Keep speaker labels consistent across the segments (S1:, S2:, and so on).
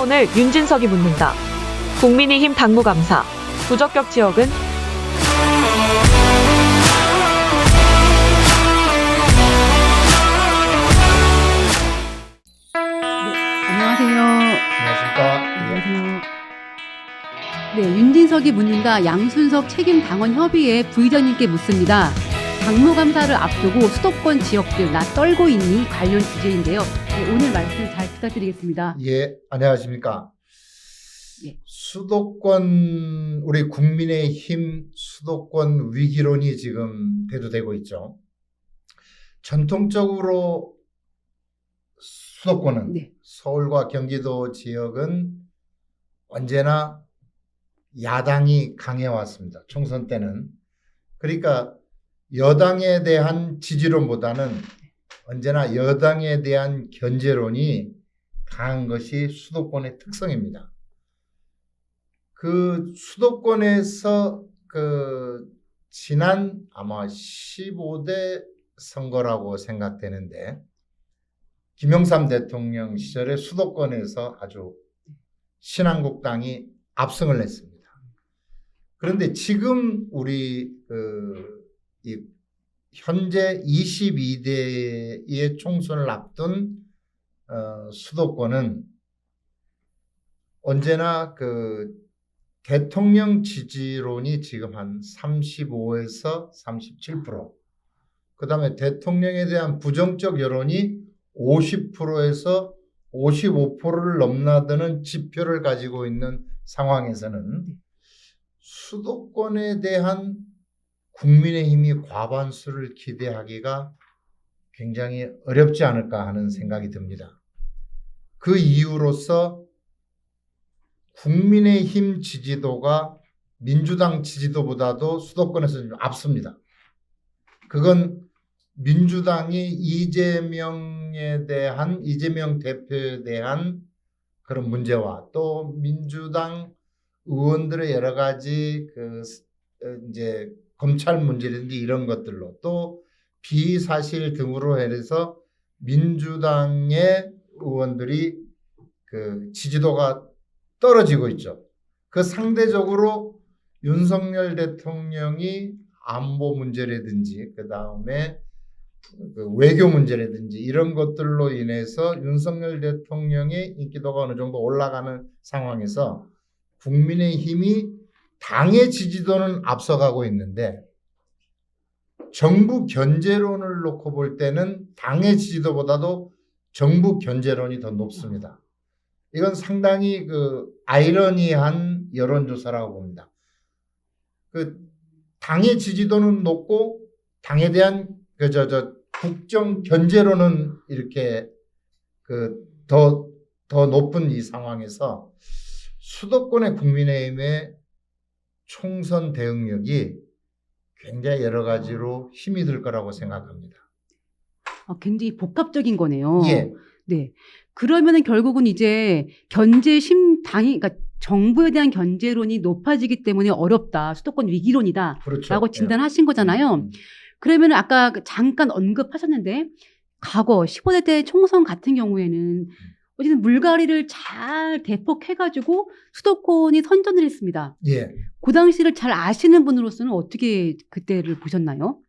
S1: 오늘 윤진석이 묻는다. 국민의힘 당무감사. 부적격 지역은?
S2: 안녕하세요.
S3: 안녕하십니까.
S2: 안녕하세요. 네, 윤진석이 묻는다. 양순석 책임당원협의회 부의장님께 묻습니다. 당무감사를 앞두고 수도권 지역들 나 떨고 있니? 관련 주제인데요. 네, 오늘 말씀 잘 부탁드리겠습니다.
S3: 예, 안녕하십니까.
S2: 예.
S3: 수도권, 우리 국민의힘 수도권 위기론이 지금 대두되고 있죠. 전통적으로 수도권은
S2: 네.
S3: 서울과 경기도 지역은 언제나 야당이 강해왔습니다. 총선 때는. 그러니까 여당에 대한 지지론보다는 언제나 여당에 대한 견제론이 강한 것이 수도권의 특성입니다. 그 수도권에서 지난 아마 15대 선거라고 생각되는데 김영삼 대통령 시절에 수도권에서 아주 신한국당이 압승을 했습니다. 그런데 지금 우리 이 현재 22대의 총선을 앞둔 수도권은 언제나 대통령 지지론이 지금 한 35에서 37%, 그 다음에 대통령에 대한 부정적 여론이 50%에서 55%를 넘나드는 지표를 가지고 있는 상황에서는 수도권에 대한 국민의힘이 과반수를 기대하기가 굉장히 어렵지 않을까 하는 생각이 듭니다. 그 이유로서 국민의힘 지지도가 민주당 지지도보다도 수도권에서 좀 앞섭니다. 그건 민주당이 이재명 대표에 대한 그런 문제와 또 민주당 의원들의 여러 가지 이제 검찰 문제라든지 이런 것들로 또 비사실 등으로 해서 민주당의 의원들이 지지도가 떨어지고 있죠. 그 상대적으로 윤석열 대통령이 안보 문제라든지 그 다음에 외교 문제라든지 이런 것들로 인해서 윤석열 대통령의 인기도가 어느 정도 올라가는 상황에서 국민의힘이 당의 지지도는 앞서가고 있는데 정부 견제론을 놓고 볼 때는 당의 지지도보다도 정부 견제론이 더 높습니다. 이건 상당히 아이러니한 여론조사라고 봅니다. 당의 지지도는 높고 당에 대한 국정 견제론은 이렇게 더 높은 이 상황에서 수도권의 국민의힘의 총선 대응력이 굉장히 여러 가지로 힘이 들 거라고 생각합니다.
S2: 굉장히 복합적인 거네요.
S3: 예.
S2: 네. 그러면은 결국은 이제 그러니까 정부에 대한 견제론이 높아지기 때문에 어렵다. 수도권 위기론이다.
S3: 그렇죠.
S2: 라고 진단하신 거잖아요. 그러면은 아까 잠깐 언급하셨는데 과거 15대 때 총선 같은 경우에는 어쨌든 물갈이를 잘 대폭해가지고 수도권이 선전을 했습니다.
S3: 예.
S2: 그 당시를 잘 아시는 분으로서는 어떻게 그때를 보셨나요?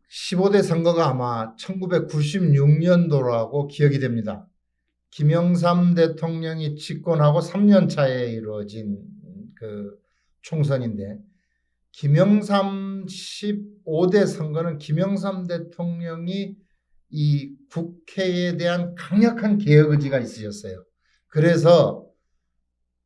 S3: 15대 선거가 아마 1996년도라고 기억이 됩니다. 김영삼 대통령이 집권하고 3년 차에 이루어진 총선인데 김영삼 15대 선거는 김영삼 대통령이 이 국회에 대한 강력한 개혁 의지가 있으셨어요. 그래서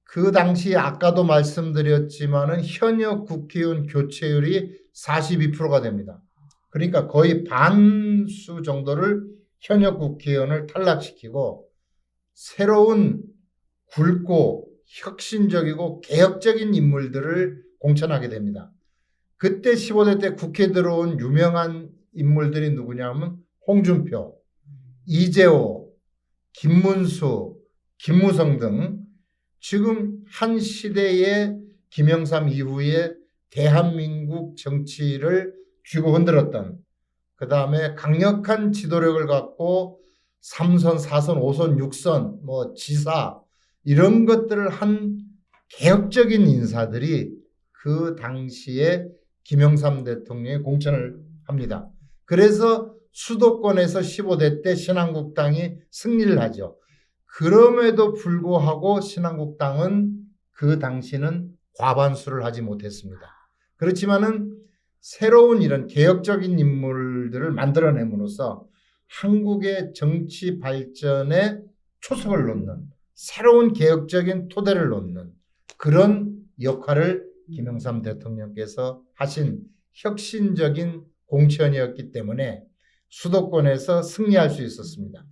S3: 그 당시 아까도 말씀드렸지만은 현역 국회의원 교체율이 42%가 됩니다. 그러니까 거의 반수 정도를 현역 국회의원을 탈락시키고 새로운 굵고 혁신적이고 개혁적인 인물들을 공천하게 됩니다. 그때 15대 때 국회에 들어온 유명한 인물들이 누구냐면 홍준표, 이재호, 김문수, 김무성 등 지금 한 시대의 김영삼 이후에 대한민국 정치를 쥐고 흔들었던, 그 다음에 강력한 지도력을 갖고 3선, 4선, 5선, 6선, 지사 이런 것들을 한 개혁적인 인사들이 그 당시에 김영삼 대통령이 공천을 합니다. 그래서 수도권에서 15대 때 신한국당이 승리를 하죠. 그럼에도 불구하고 신한국당은 그 당시는 과반수를 하지 못했습니다. 그렇지만은 새로운 이런 개혁적인 인물들을 만들어냄으로써 한국의 정치 발전에 초석을 놓는 새로운 개혁적인 토대를 놓는 그런 역할을 김영삼 대통령께서 하신 혁신적인 공천이었기 때문에 수도권에서 승리할 수 있었습니다.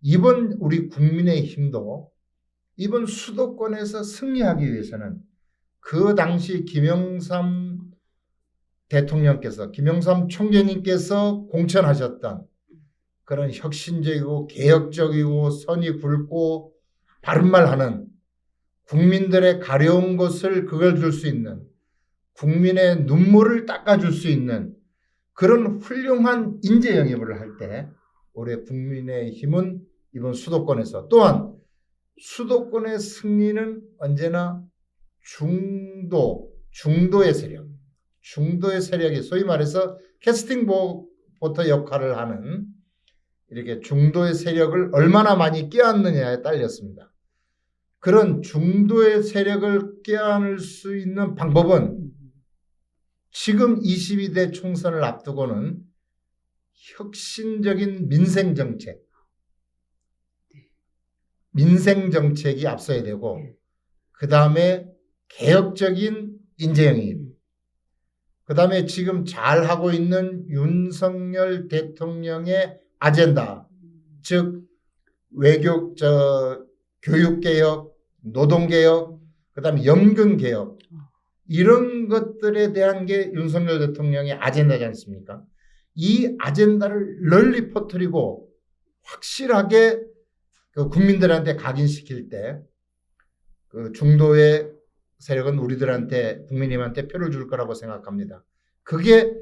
S3: 이번 우리 국민의힘도 이번 수도권에서 승리하기 위해서는 그 당시 김영삼 대통령께서 김영삼 총재님께서 공천하셨던 그런 혁신적이고 개혁적이고 선이 굵고 바른말하는 국민들의 가려운 것을 그걸 수 있는 국민의 눈물을 닦아줄 수 있는 그런 훌륭한 인재 영입을 할 때 올해 국민의힘은 이번 수도권에서 또한 수도권의 승리는 언제나 중도의 세력이 소위 말해서 캐스팅 보터 역할을 하는 이렇게 중도의 세력을 얼마나 많이 껴안느냐에 딸렸습니다. 그런 중도의 세력을 껴안을 수 있는 방법은 지금 22대 총선을 앞두고는 혁신적인 민생 정책이 앞서야 되고 그 다음에 개혁적인 인재 영입, 그 다음에 지금 잘하고 있는 윤석열 대통령의 아젠다, 즉 교육개혁, 노동개혁, 그 다음에 연금개혁 이런 것들에 대한 게 윤석열 대통령의 아젠다지 않습니까? 이 아젠다를 널리 퍼뜨리고 확실하게 그 국민들한테 각인시킬 때 그 중도의 세력은 우리들한테 국민님한테 표를 줄 거라고 생각합니다. 그게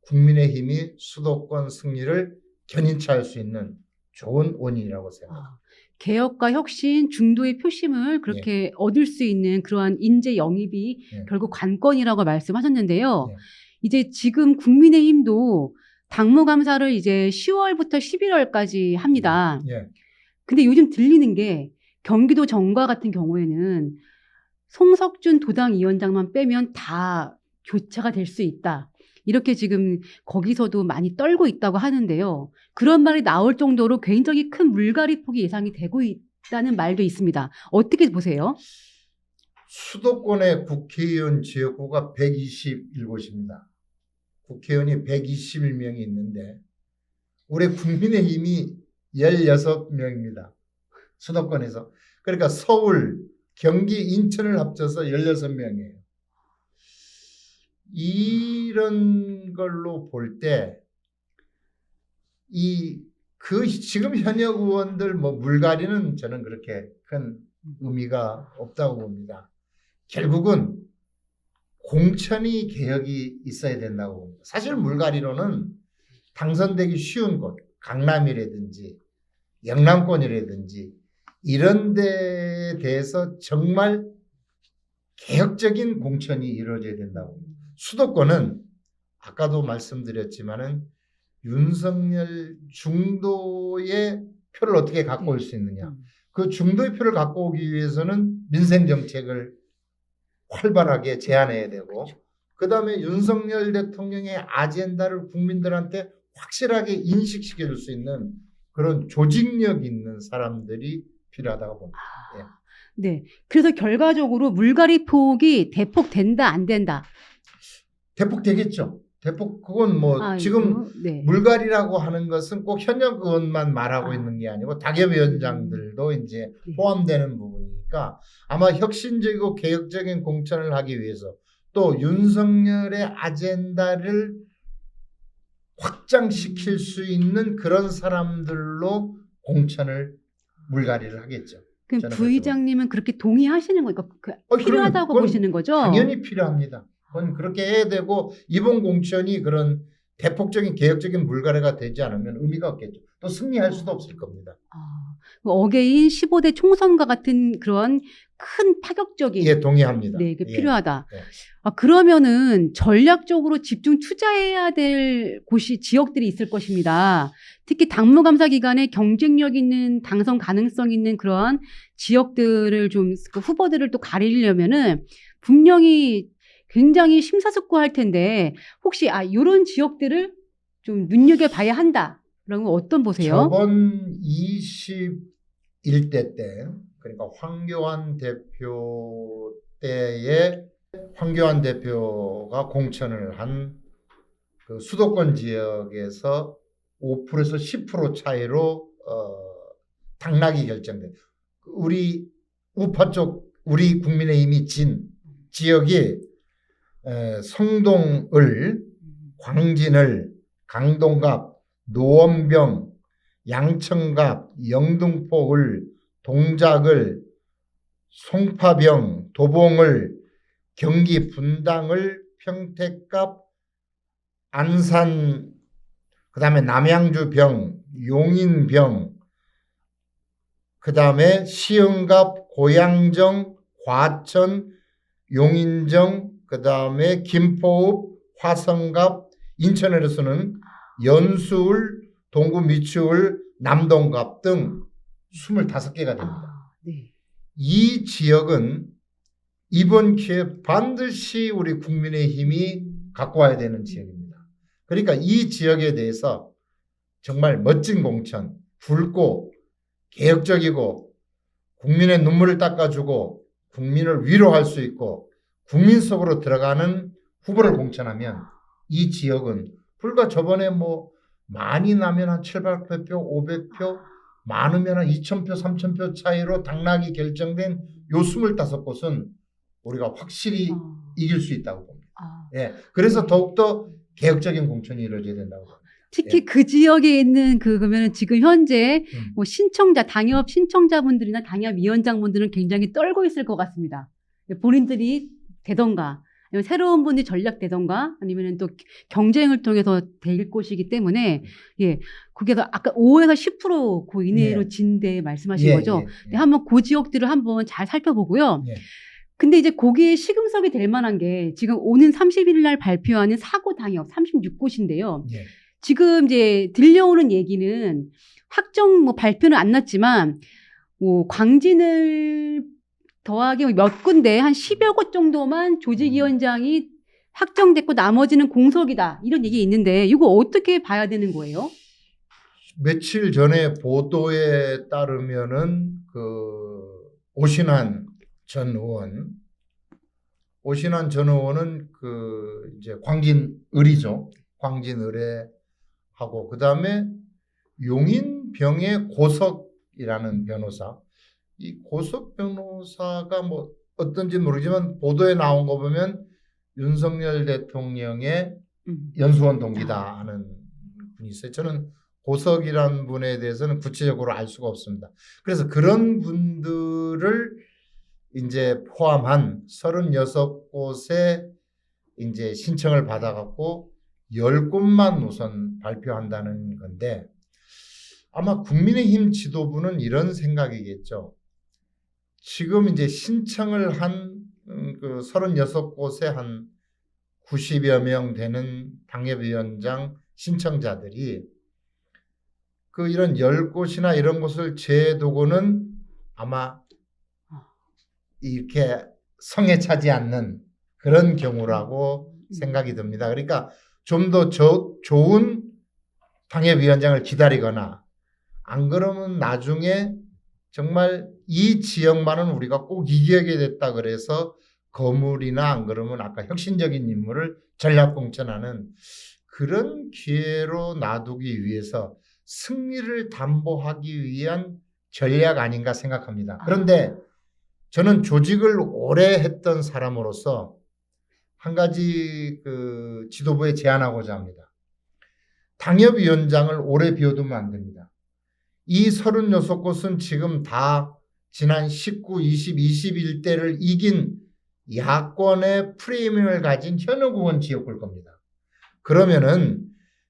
S3: 국민의힘이 수도권 승리를 견인치 할 수 있는 좋은 원인이라고 생각합니다.
S2: 개혁과 혁신, 중도의 표심을 그렇게 얻을 수 있는 그러한 인재 영입이 결국 관건이라고 말씀하셨는데요. 이제 지금 국민의힘도 당무감사를 이제 10월부터 11월까지 합니다. 근데 요즘 들리는 게 경기도 정과 같은 경우에는 송석준 도당위원장만 빼면 다 교체가 될 수 있다. 이렇게 지금 거기서도 많이 떨고 있다고 하는데요. 그런 말이 나올 정도로 굉장히 큰 물갈이 폭이 예상이 되고 있다는 말도 있습니다. 어떻게 보세요?
S3: 수도권의 국회의원 지역구가 121곳입니다. 국회의원이 121명이 있는데 올해 국민의힘이 16명입니다. 수도권에서. 그러니까 서울, 경기, 인천을 합쳐서 16명이에요. 이런 걸로 볼 때 지금 현역 의원들 물갈이는 저는 그렇게 큰 의미가 없다고 봅니다. 결국은 공천이 개혁이 있어야 된다고 봅니다. 사실 물갈이로는 당선되기 쉬운 곳, 강남이라든지 영남권이라든지 이런 데에 대해서 정말 개혁적인 공천이 이루어져야 된다고 봅니다. 수도권은 아까도 말씀드렸지만은 윤석열 중도의 표를 어떻게 갖고 올 수 있느냐. 그 중도의 표를 갖고 오기 위해서는 민생 정책을 활발하게 제안해야 되고 그 다음에 윤석열 대통령의 아젠다를 국민들한테 확실하게 인식시켜 줄 수 있는 그런 조직력 있는 사람들이 필요하다고 봅니다.
S2: 네. 그래서 결과적으로 물갈이 폭이 대폭 된다, 안 된다?
S3: 대폭 되겠죠. 대폭 그건 지금 물갈이라고 하는 것은 꼭 현역 의원만 말하고 있는 게 아니고 당협위원장들도 이제 포함되는 부분이니까 아마 혁신적이고 개혁적인 공천을 하기 위해서 또 윤석열의 아젠다를 확장시킬 수 있는 그런 사람들로 공천을 물갈이를 하겠죠.
S2: 그럼 부의장님은 그렇게 동의하시는 거니까 필요하다고 보시는 거죠?
S3: 당연히 필요합니다. 그건 그렇게 해야 되고 이번 공천이 그런 대폭적인 개혁적인 물갈이가 되지 않으면 의미가 없겠죠. 또 승리할 수도 없을 겁니다.
S2: 어게인 15대 총선과 같은 그런 큰 파격적인
S3: 예, 동의합니다.
S2: 네, 이게
S3: 예.
S2: 필요하다.
S3: 예.
S2: 그러면은 전략적으로 집중 투자해야 될 곳이 지역들이 있을 것입니다. 특히 당무감사 기간에 경쟁력 있는 당선 가능성 있는 그러한 지역들을 좀 그 후보들을 또 가리려면은 분명히 굉장히 심사숙고할 텐데 혹시 이런 지역들을 좀 눈여겨봐야 한다. 그러면 어떤 보세요?
S3: 저번 21대 때 그러니까 황교안 대표 때에 황교안 대표가 공천을 한 그 수도권 지역에서 5%에서 10% 차이로 당락이 결정된 우리 우파 쪽 우리 국민의힘이 진 지역이 성동을, 광진을, 강동갑, 노원병, 양천갑, 영등포을, 동작을, 송파병, 도봉을, 경기 분당을, 평택갑, 안산, 그 다음에 남양주병, 용인병, 그 다음에 시흥갑, 고양정, 과천, 용인정, 그 다음에 김포읍, 화성갑, 인천에서는 연수울, 동구 미추울, 남동갑 등 25개가 됩니다.
S2: 네.
S3: 이 지역은 이번 기회에 반드시 우리 국민의힘이 갖고 와야 되는 지역입니다. 그러니까 이 지역에 대해서 정말 멋진 공천, 붉고 개혁적이고 국민의 눈물을 닦아주고 국민을 위로할 수 있고 국민 속으로 들어가는 후보를 공천하면 이 지역은 불과 저번에 뭐 많이 나면 한 700표, 500표, 많으면 한 2,000표, 3,000표 차이로 당락이 결정된 요 25곳은 우리가 확실히 이길 수 있다고 봅니다. 예, 그래서 더욱더 개혁적인 공천이 이루어져야 된다고 봅니다.
S2: 특히
S3: 예.
S2: 그 지역에 있는 그러면 지금 현재 뭐 당협 신청자분들이나 당협위원장분들은 굉장히 떨고 있을 것 같습니다. 본인들이 되던가 아니면 새로운 분이 전략되던가 아니면 또 경쟁을 통해서 될 곳이기 때문에 예, 그게 아까 5에서 10% 그 이내로
S3: 예.
S2: 진대 말씀하신
S3: 예,
S2: 거죠.
S3: 예,
S2: 네, 한번 그 지역들을 한번 잘 살펴보고요.
S3: 예.
S2: 근데 이제 거기에 시금석이 될 만한 게 지금 오는 30일 날 발표하는 4구 당협 36곳인데요.
S3: 예.
S2: 지금 이제 들려오는 얘기는 확정 뭐 발표는 안 났지만 뭐 광진을 더하기 몇 군데 한 10여 곳 정도만 조직위원장이 확정됐고 나머지는 공석이다. 이런 얘기 있는데 이거 어떻게 봐야 되는 거예요?
S3: 며칠 전에 보도에 따르면은 그 오신환 전 의원은 그 이제 광진을이죠. 광진을에 하고 그 다음에 용인병의 고석이라는 변호사. 이 고석 변호사가 뭐 어떤지 모르지만 보도에 나온 거 보면 윤석열 대통령의 연수원 동기다 하는 분이 있어요. 저는 고석이라는 분에 대해서는 구체적으로 알 수가 없습니다. 그래서 그런 분들을 이제 포함한 36곳에 이제 신청을 받아갖고 10곳만 우선 발표한다는 건데 아마 국민의힘 지도부는 이런 생각이겠죠. 지금 이제 신청을 한 그 36곳에 한 90여 명 되는 당협위원장 신청자들이 그 이런 10곳이나 이런 곳을 제두고는 아마 이렇게 성에 차지 않는 그런 경우라고 생각이 듭니다. 그러니까 좀 더 좋은 당협위원장을 기다리거나 안 그러면 나중에 정말 이 지역만은 우리가 꼭 이겨야 됐다 그래서 거물이나 안 그러면 아까 혁신적인 인물을 전략 공천하는 그런 기회로 놔두기 위해서 승리를 담보하기 위한 전략 아닌가 생각합니다. 그런데 저는 조직을 오래 했던 사람으로서 한 가지 그 지도부에 제안하고자 합니다. 당협위원장을 오래 비워두면 안 됩니다. 이 36곳은 지금 다 지난 19, 20, 21대를 이긴 야권의 프레임을 가진 현역 의원 지역구일 겁니다. 그러면은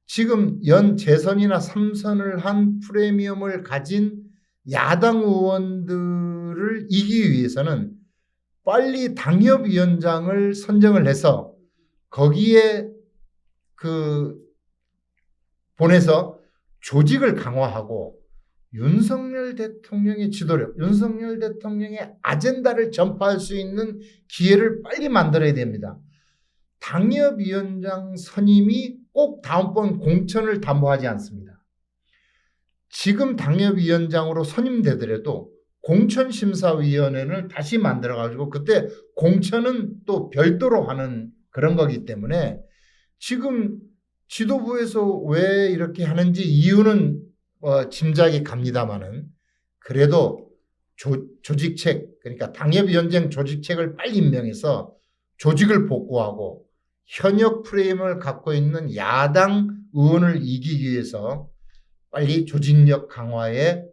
S3: 지금 연 재선이나 3선을 한 프리미엄을 가진 야당 의원들을 이기기 위해서는 빨리 당협위원장을 선정을 해서 거기에 보내서 조직을 강화하고 윤석열 대통령의 지도력, 윤석열 대통령의 아젠다를 전파할 수 있는 기회를 빨리 만들어야 됩니다. 당협위원장 선임이 꼭 다음번 공천을 담보하지 않습니다. 지금 당협위원장으로 선임되더라도 공천심사위원회를 다시 만들어가지고 그때 공천은 또 별도로 하는 그런 거기 때문에 지금 지도부에서 왜 이렇게 하는지 이유는 짐작이 갑니다만은 그래도 조직책, 그러니까 당협위원장 조직책을 빨리 임명해서 조직을 복구하고 현역 프레임을 갖고 있는 야당 의원을 이기기 위해서 빨리 조직력 강화에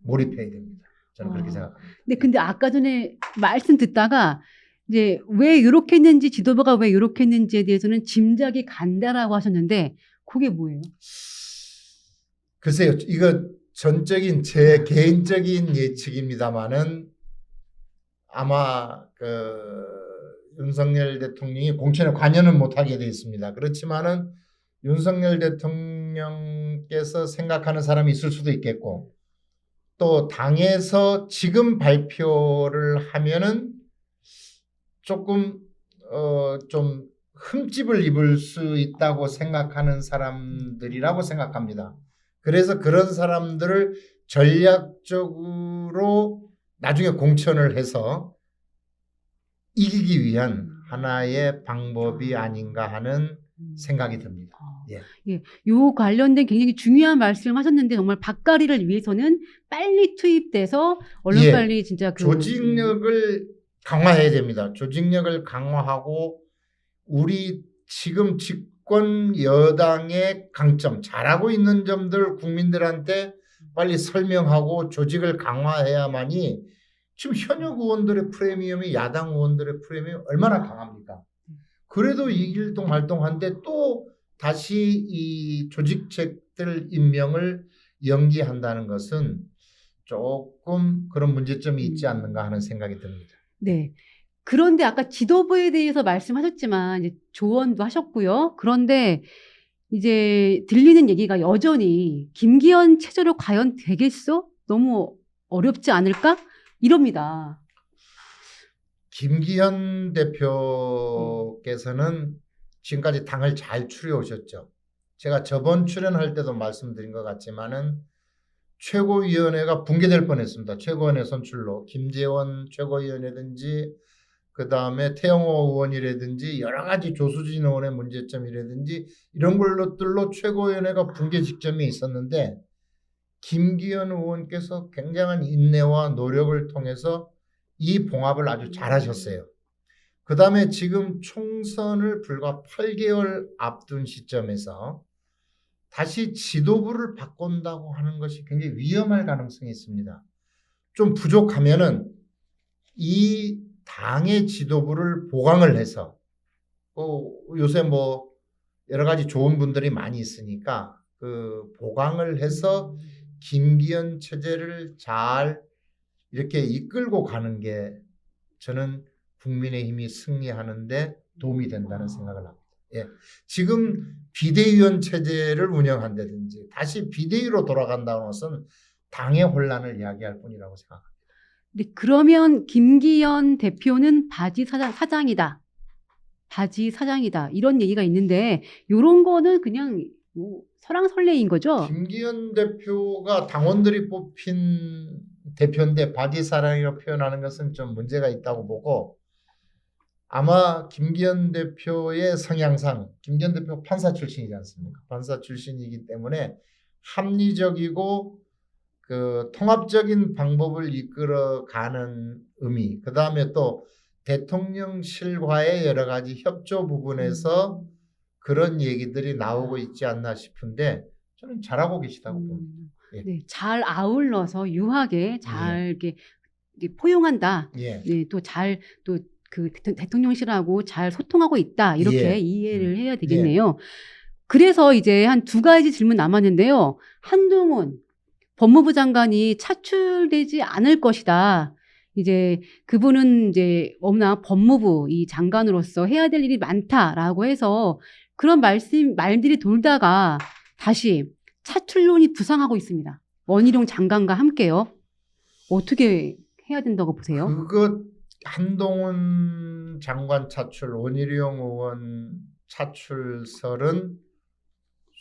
S3: 몰입해야 됩니다. 저는 그렇게 생각합니다.
S2: 네, 근데 아까 전에 말씀 듣다가 이제 왜 이렇게 했는지 지도부가 왜 이렇게 했는지에 대해서는 짐작이 간다라고 하셨는데 그게 뭐예요?
S3: 글쎄요, 이거 전적인 제 개인적인 예측입니다만은 아마 윤석열 대통령이 공천에 관여는 못하게 돼 있습니다. 그렇지만은 윤석열 대통령께서 생각하는 사람이 있을 수도 있겠고 또 당에서 지금 발표를 하면은 조금 좀 흠집을 입을 수 있다고 생각하는 사람들이라고 생각합니다. 그래서 그런 사람들을 전략적으로 나중에 공천을 해서 이기기 위한 하나의 방법이 아닌가 하는 생각이 듭니다. 예.
S2: 예, 요 관련된 굉장히 중요한 말씀하셨는데 정말 밥가리를 위해서는 빨리 투입돼서 얼른
S3: 예.
S2: 빨리 진짜
S3: 조직력을 강화해야 됩니다. 조직력을 강화하고 우리 지금 집권 여당의 강점, 잘하고 있는 점들 국민들한테 빨리 설명하고 조직을 강화해야만이 지금 현역 의원들의 프리미엄이 야당 의원들의 프리미엄이 얼마나 강합니까? 그래도 이일동활동한데 또 다시 이 조직책들 임명을 연기한다는 것은 조금 그런 문제점이 있지 않는가 하는 생각이 듭니다.
S2: 네. 그런데 아까 지도부에 대해서 말씀하셨지만 이제 조언도 하셨고요. 그런데 이제 들리는 얘기가 여전히 김기현 체제로 과연 되겠어? 너무 어렵지 않을까? 이럽니다.
S3: 김기현 대표께서는 지금까지 당을 잘 추려 오셨죠. 제가 저번 출연할 때도 말씀드린 것 같지만은 최고위원회가 붕괴될 뻔했습니다. 최고위원회 선출로 김재원 최고위원이라든지 그 다음에 태영호 의원이라든지 여러 가지 조수진 의원의 문제점이라든지 이런 것들로 최고위원회가 붕괴 직전에 있었는데 김기현 의원께서 굉장한 인내와 노력을 통해서 이 봉합을 아주 잘하셨어요. 그 다음에 지금 총선을 불과 8개월 앞둔 시점에서 다시 지도부를 바꾼다고 하는 것이 굉장히 위험할 가능성이 있습니다. 좀 부족하면은 이 당의 지도부를 보강을 해서 요새 뭐 여러 가지 좋은 분들이 많이 있으니까 보강을 해서 김기현 체제를 잘 이렇게 이끌고 가는 게 저는 국민의힘이 승리하는데 도움이 된다는 생각을 합니다. 예. 지금 비대위원 체제를 운영한다든지 다시 비대위로 돌아간다는 것은 당의 혼란을 이야기할 뿐이라고 생각합니다.
S2: 네, 그러면 김기현 대표는 바지 사장이다. 바지 사장이다. 이런 얘기가 있는데 이런 거는 그냥 뭐 설왕설래인 거죠?
S3: 김기현 대표가 당원들이 뽑힌 대표인데 바지 사장이라고 표현하는 것은 좀 문제가 있다고 보고 아마 김기현 대표의 성향상 김기현 대표 판사 출신이지 않습니까? 판사 출신이기 때문에 합리적이고 통합적인 방법을 이끌어가는 의미 그 다음에 또 대통령실과의 여러 가지 협조 부분에서 그런 얘기들이 나오고 있지 않나 싶은데 저는 잘하고 계시다고 봅니다. 예.
S2: 네, 잘 아울러서 유하게 잘 이렇게 포용한다.
S3: 예.
S2: 네, 또 잘 대통령실하고 잘 소통하고 있다. 이렇게
S3: 예.
S2: 이해를 해야 되겠네요. 그래서 이제 한 두 가지 질문 남았는데요. 한동훈 법무부 장관이 차출되지 않을 것이다. 이제 그분은 이제 워낙 법무부 이 장관으로서 해야 될 일이 많다라고 해서 그런 말들이 돌다가 다시 차출론이 부상하고 있습니다. 원희룡 장관과 함께요. 어떻게 해야 된다고 보세요?
S3: 그것 한동훈 장관 차출, 원희룡 의원 차출설은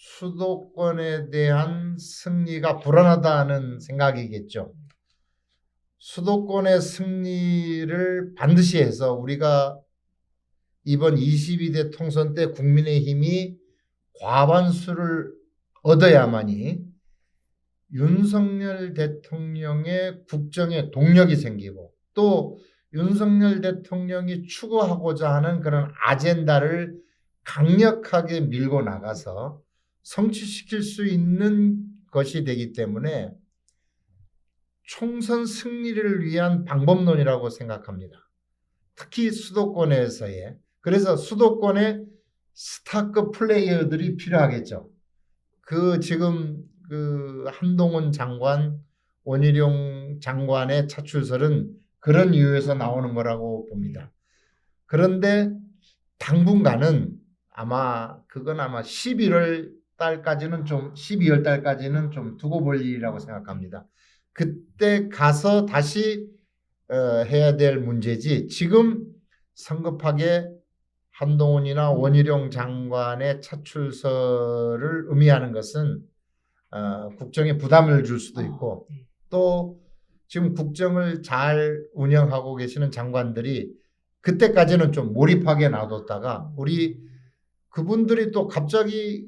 S3: 수도권에 대한 승리가 불안하다는 생각이겠죠. 수도권의 승리를 반드시 해서 우리가 이번 22대 총선 때 국민의힘이 과반수를 얻어야만이 윤석열 대통령의 국정에 동력이 생기고 또 윤석열 대통령이 추구하고자 하는 그런 아젠다를 강력하게 밀고 나가서 성취시킬 수 있는 것이 되기 때문에 총선 승리를 위한 방법론이라고 생각합니다. 특히 수도권에서의. 그래서 수도권에 스타급 플레이어들이 필요하겠죠. 지금 한동훈 장관, 원희룡 장관의 차출설은 그런 이유에서 나오는 거라고 봅니다. 그런데 당분간은 그건 아마 12월 달까지는 좀 12월 달까지는 좀 두고 볼 일이라고 생각합니다. 그때 가서 다시 해야 될 문제지 지금 성급하게 한동훈이나 원희룡 장관의 차출설을 의미하는 것은 국정에 부담을 줄 수도 있고 또 지금 국정을 잘 운영하고 계시는 장관들이 그때까지는 좀 몰입하게 놔뒀다가 그분들이 또 갑자기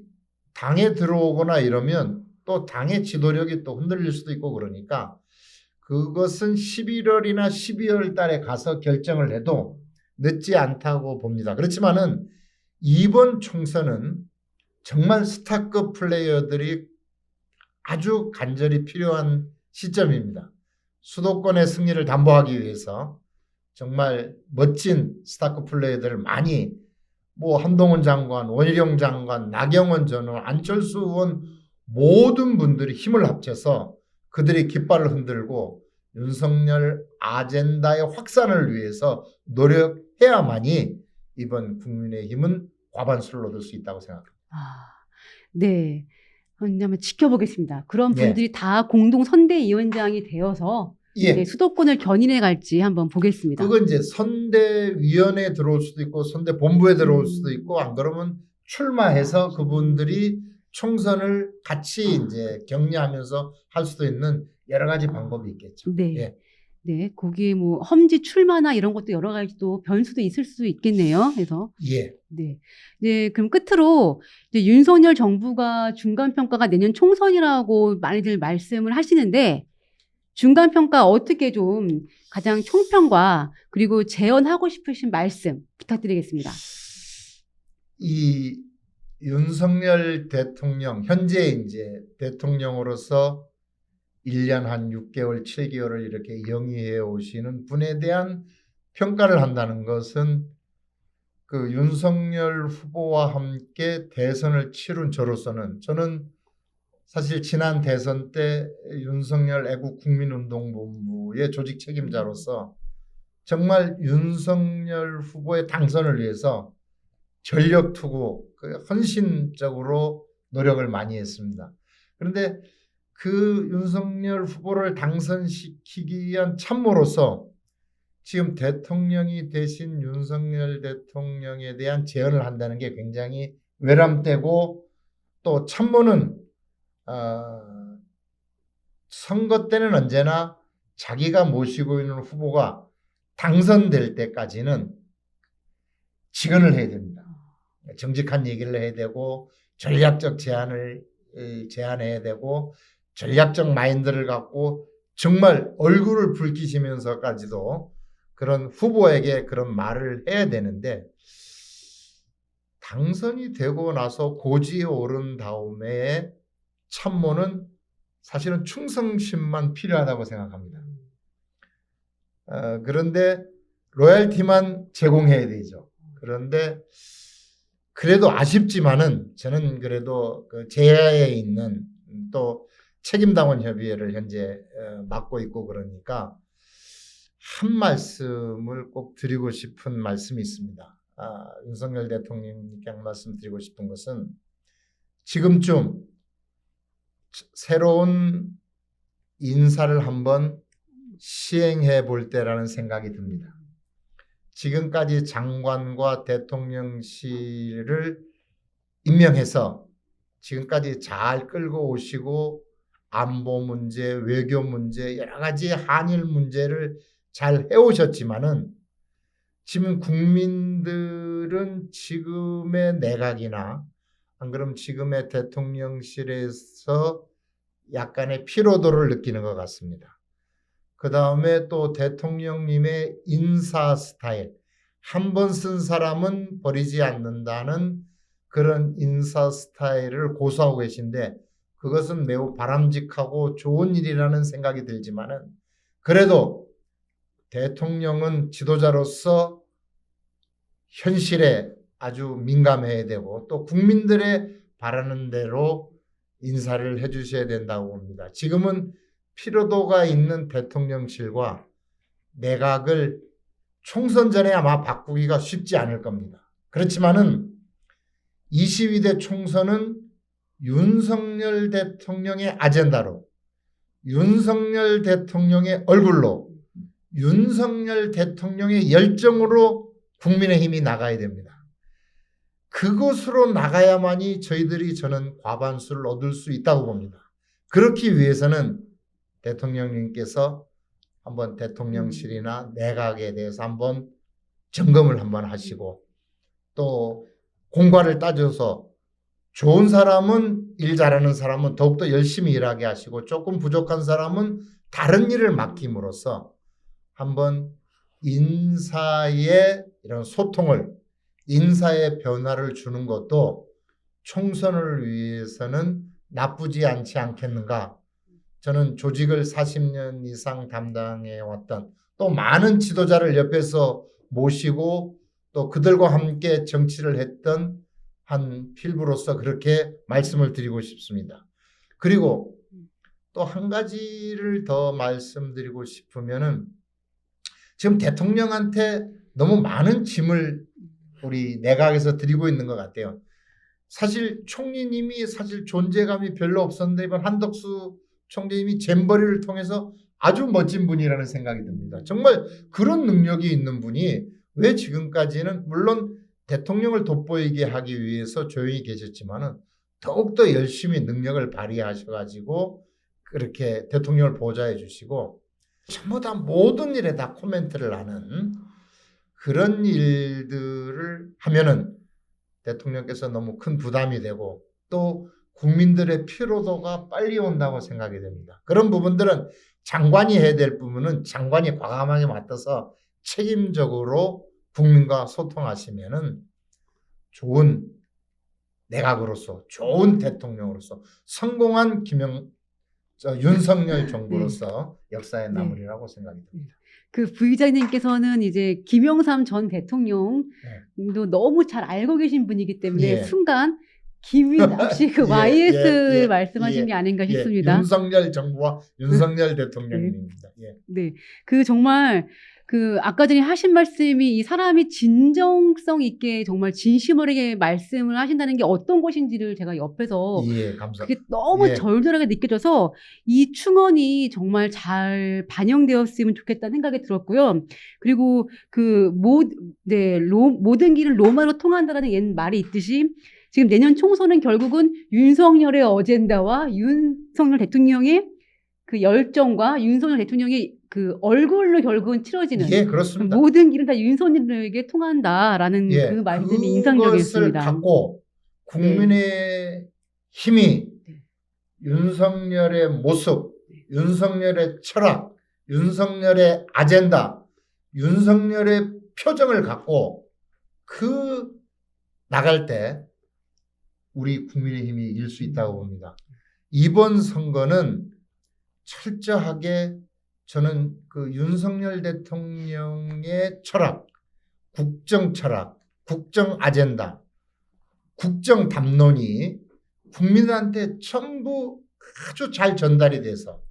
S3: 당에 들어오거나 이러면 또 당의 지도력이 또 흔들릴 수도 있고 그러니까 그것은 11월이나 12월 달에 가서 결정을 해도 늦지 않다고 봅니다. 그렇지만은 이번 총선은 정말 스타급 플레이어들이 아주 간절히 필요한 시점입니다. 수도권의 승리를 담보하기 위해서 정말 멋진 스타급 플레이어들을 많이 한동훈 장관, 원희룡 장관, 나경원 전 의원, 안철수 의원 모든 분들이 힘을 합쳐서 그들이 깃발을 흔들고 윤석열 아젠다의 확산을 위해서 노력해야만이 이번 국민의힘은 과반수를 얻을 수 있다고 생각합니다.
S2: 네. 한번 지켜보겠습니다. 그런 분들이 다 공동 선대위원장이 되어서 이제 수도권을 견인해 갈지 한번 보겠습니다.
S3: 그건 이제 선대위원회에 들어올 수도 있고 선대본부에 들어올 수도 있고 안 그러면 출마해서 그분들이 총선을 같이 이제 격려하면서 할 수도 있는 여러 가지 방법이 있겠죠.
S2: 네. 네, 거기에 험지 출마나 이런 것도 여러 가지 또 변수도 있을 수 있겠네요. 그래서 네, 이제 그럼 끝으로 이제 윤석열 정부가 중간 평가가 내년 총선이라고 많이들 말씀을 하시는데 중간 평가 어떻게 좀 가장 총평과 그리고 제언하고 싶으신 말씀 부탁드리겠습니다.
S3: 이 윤석열 대통령 현재 이제 대통령으로서 1년 한 6개월, 7개월을 이렇게 영위해 오시는 분에 대한 평가를 한다는 것은 그 윤석열 후보와 함께 대선을 치룬 저로서는 저는 사실 지난 대선 때 윤석열 애국국민운동본부의 조직 책임자로서 정말 윤석열 후보의 당선을 위해서 전력 투구, 헌신적으로 노력을 많이 했습니다. 그런데 그 윤석열 후보를 당선시키기 위한 참모로서 지금 대통령이 되신 윤석열 대통령에 대한 제언을 한다는 게 굉장히 외람되고 또 참모는 선거 때는 언제나 자기가 모시고 있는 후보가 당선될 때까지는 직언을 해야 됩니다. 정직한 얘기를 해야 되고 전략적 제안해야 되고 전략적 마인드를 갖고 정말 얼굴을 붉히시면서까지도 그런 후보에게 그런 말을 해야 되는데 당선이 되고 나서 고지에 오른 다음에 참모는 사실은 충성심만 필요하다고 생각합니다. 그런데 로열티만 제공해야 되죠. 그런데 그래도 아쉽지만은 저는 그래도 그 제야에 있는 또 책임당원협의회를 현재 맡고 있고 그러니까 한 말씀을 꼭 드리고 싶은 말씀이 있습니다. 윤석열 대통령님께 한 말씀 드리고 싶은 것은 지금쯤 새로운 인사를 한번 시행해 볼 때라는 생각이 듭니다. 지금까지 장관과 대통령실을 임명해서 지금까지 잘 끌고 오시고 안보 문제, 외교 문제, 여러 가지 한일 문제를 잘 해오셨지만은 지금 국민들은 지금의 내각이나 안 그럼 지금의 대통령실에서 약간의 피로도를 느끼는 것 같습니다. 그 다음에 또 대통령님의 인사 스타일, 한 번 쓴 사람은 버리지 않는다는 그런 인사 스타일을 고수하고 계신데 그것은 매우 바람직하고 좋은 일이라는 생각이 들지만은 그래도 대통령은 지도자로서 현실에 아주 민감해야 되고 또 국민들의 바라는 대로 인사를 해주셔야 된다고 봅니다. 지금은 피로도가 있는 대통령실과 내각을 총선 전에 아마 바꾸기가 쉽지 않을 겁니다. 그렇지만은 22대 총선은 윤석열 대통령의 아젠다로, 윤석열 대통령의 얼굴로, 윤석열 대통령의 열정으로 국민의힘이 나가야 됩니다. 그것으로 나가야만이 저희들이 저는 과반수를 얻을 수 있다고 봅니다. 그렇기 위해서는 대통령님께서 한번 대통령실이나 내각에 대해서 한번 점검을 한번 하시고 또 공과를 따져서 좋은 사람은 일 잘하는 사람은 더욱더 열심히 일하게 하시고 조금 부족한 사람은 다른 일을 맡김으로써 한번 인사의 이런 소통을 인사의 변화를 주는 것도 총선을 위해서는 나쁘지 않지 않겠는가. 저는 조직을 40년 이상 담당해 왔던 또 많은 지도자를 옆에서 모시고 또 그들과 함께 정치를 했던 한 필부로서 그렇게 말씀을 드리고 싶습니다. 그리고 또 한 가지를 더 말씀드리고 싶으면은 지금 대통령한테 너무 많은 짐을 우리 내각에서 드리고 있는 것 같아요. 사실 총리님이 사실 존재감이 별로 없었는데 이번 한덕수 총리님이 잼버리를 통해서 아주 멋진 분이라는 생각이 듭니다. 정말 그런 능력이 있는 분이 왜 지금까지는 물론 대통령을 돋보이게 하기 위해서 조용히 계셨지만은 더욱더 열심히 능력을 발휘하셔가지고 그렇게 대통령을 보좌해 주시고 전부 다 모든 일에 다 코멘트를 하는 그런 일들을 하면은 대통령께서 너무 큰 부담이 되고 또 국민들의 피로도가 빨리 온다고 생각이 됩니다. 그런 부분들은 장관이 해야 될 부분은 장관이 과감하게 맡아서 책임적으로 국민과 소통하시면은 좋은 내각으로서 좋은 대통령으로서 성공한 윤석열 정부로서 역사에 남으리라고 생각이 듭니다.
S2: 그 부의장님께서는 이제 김영삼 전 대통령도 너무 잘 알고 계신 분이기 때문에 순간 김인 혹시 그 YS 말씀하신 게 아닌가 싶습니다.
S3: 윤석열 정부와 윤석열 대통령입니다.
S2: 네, 그 정말 그 아까 전에 하신 말씀이 이 사람이 진정성 있게 정말 진심 어리게 말씀을 하신다는 게 어떤 것인지를 제가 옆에서 그게 너무 절절하게 느껴져서 이 충언이 정말 잘 반영되었으면 좋겠다는 생각이 들었고요. 그리고 그 모든 길은 로마로 통한다라는 옛 말이 있듯이 지금 내년 총선은 결국은 윤석열의 어젠다와 윤석열 대통령의 그 열정과 윤석열 대통령의 그 얼굴로 결국은 치러지는
S3: 그렇습니다.
S2: 모든 길은 다 윤석열에게 통한다라는 그 말씀이 인상적이었습니다.
S3: 그것을 갖고 국민의 힘이 윤석열의 모습, 윤석열의 철학, 윤석열의 아젠다, 윤석열의 표정을 갖고 그 나갈 때 우리 국민의힘이 이길 수 있다고 봅니다. 이번 선거는 철저하게 저는 그 윤석열 대통령의 철학, 국정 철학, 국정 아젠다 국정 담론이 국민들한테 전부 아주 잘 전달이 돼서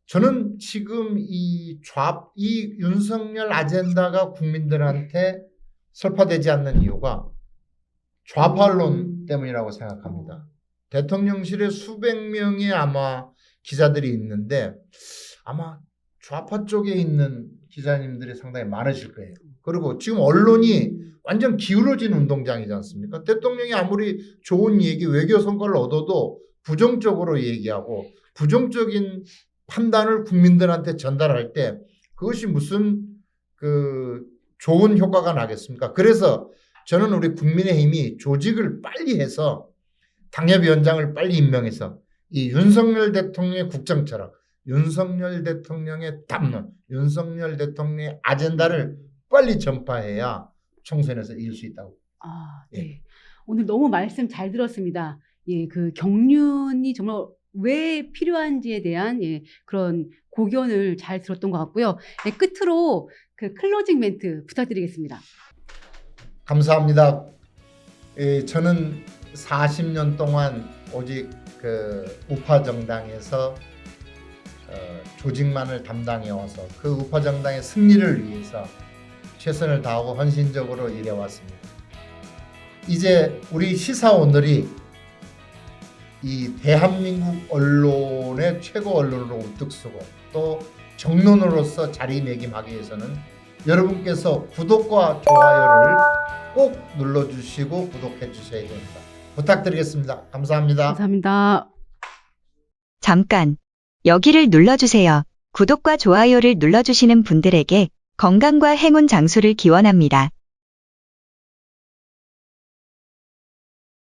S3: 저는 지금 이 윤석열 아젠다가 국민들한테 설파되지 않는 이유가 좌파 언론 때문이라고 생각합니다. 대통령실에 수백 명의 아마 기자들이 있는데 아마 좌파 쪽에 있는 기자님들이 상당히 많으실 거예요. 그리고 지금 언론이 완전 기울어진 운동장이지 않습니까? 대통령이 아무리 좋은 얘기, 외교 성과를 얻어도 부정적으로 얘기하고 부정적인 판단을 국민들한테 전달할 때 그것이 무슨 좋은 효과가 나겠습니까? 그래서 저는 우리 국민의힘이 조직을 빨리 해서 당협위원장을 빨리 임명해서 이 윤석열 대통령의 국정 철학, 윤석열 대통령의 담론, 윤석열 대통령의 아젠다를 빨리 전파해야 총선에서 이길 수 있다고.
S2: 네.
S3: 예.
S2: 오늘 너무 말씀 잘 들었습니다. 예, 그 경륜이 정말 왜 필요한지에 대한 그런 고견을 잘 들었던 것 같고요. 네, 끝으로 그 클로징 멘트 부탁드리겠습니다.
S3: 감사합니다. 저는 40년 동안 오직 그 우파 정당에서 조직만을 담당해 와서 그 우파 정당의 승리를 위해서 최선을 다하고 헌신적으로 일해왔습니다. 이제 우리 시사오늘이 이 대한민국 언론의 최고 언론으로 우뚝 서고 또 정론으로서 자리매김하기 위해서는 여러분께서 구독과 좋아요를 꼭 눌러주시고 구독해 주셔야 됩니다. 부탁드리겠습니다. 감사합니다.
S2: 감사합니다.
S4: 잠깐, 여기를 눌러주세요. 구독과 좋아요를 눌러주시는 분들에게 건강과 행운 장수를 기원합니다.